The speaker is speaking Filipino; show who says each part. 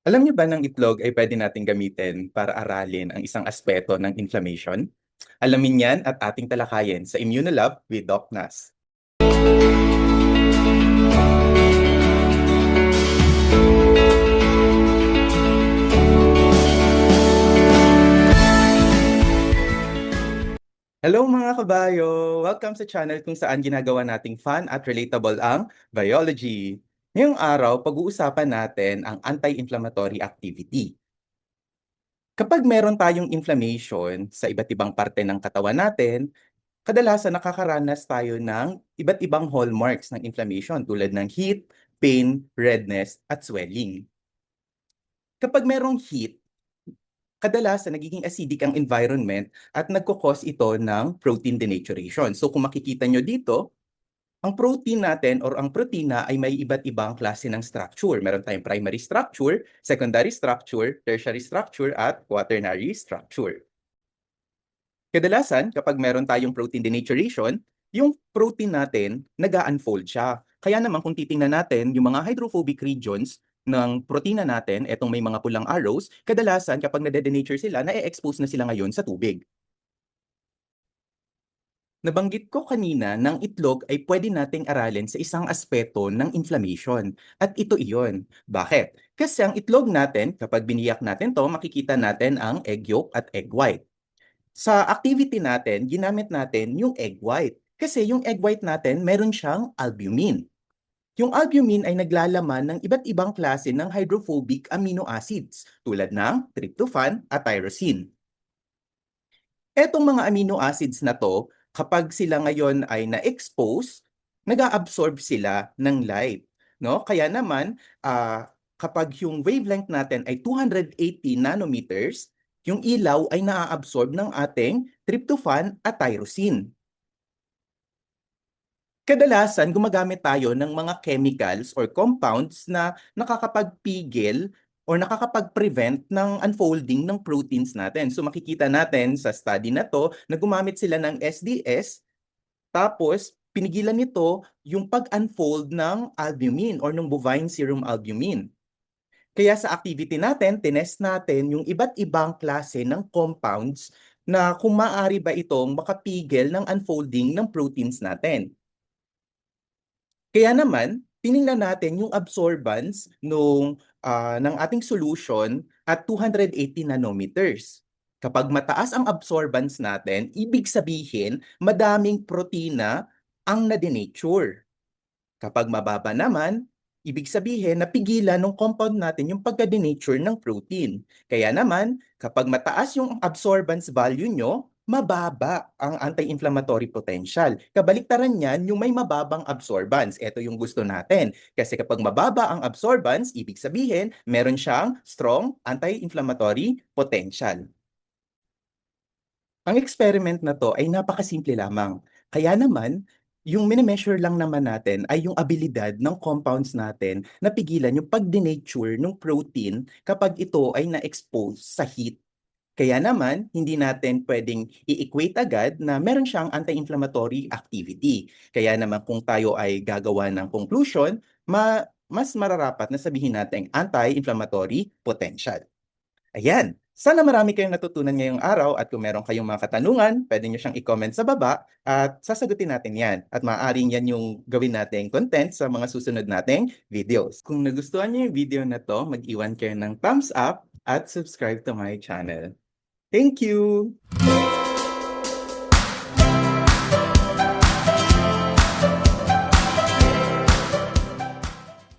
Speaker 1: Alam niyo ba ng itlog ay pwede nating gamitin para aralin ang isang aspeto ng inflammation? Alamin yan at ating talakayin sa Immunolab with Doc Nas. Hello mga kabayo! Welcome sa channel kung saan ginagawa nating fun at relatable ang biology. Ngayong araw, pag-uusapan natin ang anti-inflammatory activity. Kapag meron tayong inflammation sa iba't ibang parte ng katawan natin, kadalasan nakakaranas tayo ng iba't ibang hallmarks ng inflammation tulad ng heat, pain, redness, at swelling. Kapag merong heat, kadalasan nagiging acidic ang environment at nagkukos ito ng protein denaturation. So kung makikita nyo dito, ang protein natin or ang protina ay may iba't ibang klase ng structure. Meron tayong primary structure, secondary structure, tertiary structure, at quaternary structure. Kadalasan, kapag meron tayong protein denaturation, yung protein natin, nag-unfold siya. Kaya naman kung titingnan natin, yung mga hydrophobic regions ng protina natin, etong may mga pulang arrows, kadalasan kapag nade-denature sila, na-expose na sila ngayon sa tubig. Nabanggit ko kanina ng itlog ay pwede nating aralin sa isang aspeto ng inflammation. At ito iyon. Bakit? Kasi ang itlog natin, kapag biniyak natin to, makikita natin ang egg yolk at egg white. Sa activity natin, ginamit natin yung egg white. Kasi yung egg white natin, meron siyang albumin. Yung albumin ay naglalaman ng iba't ibang klase ng hydrophobic amino acids tulad ng tryptophan at tyrosine. Etong mga amino acids na to, kapag sila ngayon ay na-expose, nag-absorb sila ng light. No? Kaya naman, kapag yung wavelength natin ay 280 nanometers, yung ilaw ay na-absorb ng ating tryptophan at tyrosine. Kadalasan, gumagamit tayo ng mga chemicals or compounds na nakakapagpigil or nakakapag-prevent ng unfolding ng proteins natin. So makikita natin sa study na to na gumamit sila ng SDS, tapos pinigilan nito yung pag-unfold ng albumin or ng bovine serum albumin. Kaya sa activity natin, tinest natin yung iba't ibang klase ng compounds na kung maaari ba itong makapigil ng unfolding ng proteins natin. Kaya naman, tiningnan natin yung absorbance ng ating solution at 280 nanometers. Kapag mataas ang absorbance natin, ibig sabihin madaming protina ang na-denature. Kapag mababa naman, ibig sabihin napigilan ng compound natin yung pagka-denature ng protein. Kaya naman, kapag mataas yung absorbance value nyo, mababa ang anti-inflammatory potential. Kabaliktaran niyan, yung may mababang absorbance. Ito yung gusto natin. Kasi kapag mababa ang absorbance, ibig sabihin, meron siyang strong anti-inflammatory potential. Ang experiment na to ay napakasimple lamang. Kaya naman, yung minimeasure lang naman natin ay yung abilidad ng compounds natin na pigilan yung pag-denature ng protein kapag ito ay na-expose sa heat. Kaya naman, hindi natin pwedeng i-equate agad na meron siyang anti-inflammatory activity. Kaya naman kung tayo ay gagawa ng conclusion, mas mararapat na sabihin natin anti-inflammatory potential. Ayan. Sana marami kayong natutunan ngayong araw at kung meron kayong mga katanungan, pwede nyo siyang i-comment sa baba at sasagutin natin yan. At maaaring yan yung gawin nating content sa mga susunod nating videos. Kung nagustuhan nyo yung video na to, mag-iwan kayo ng thumbs up at subscribe to my channel. Thank you!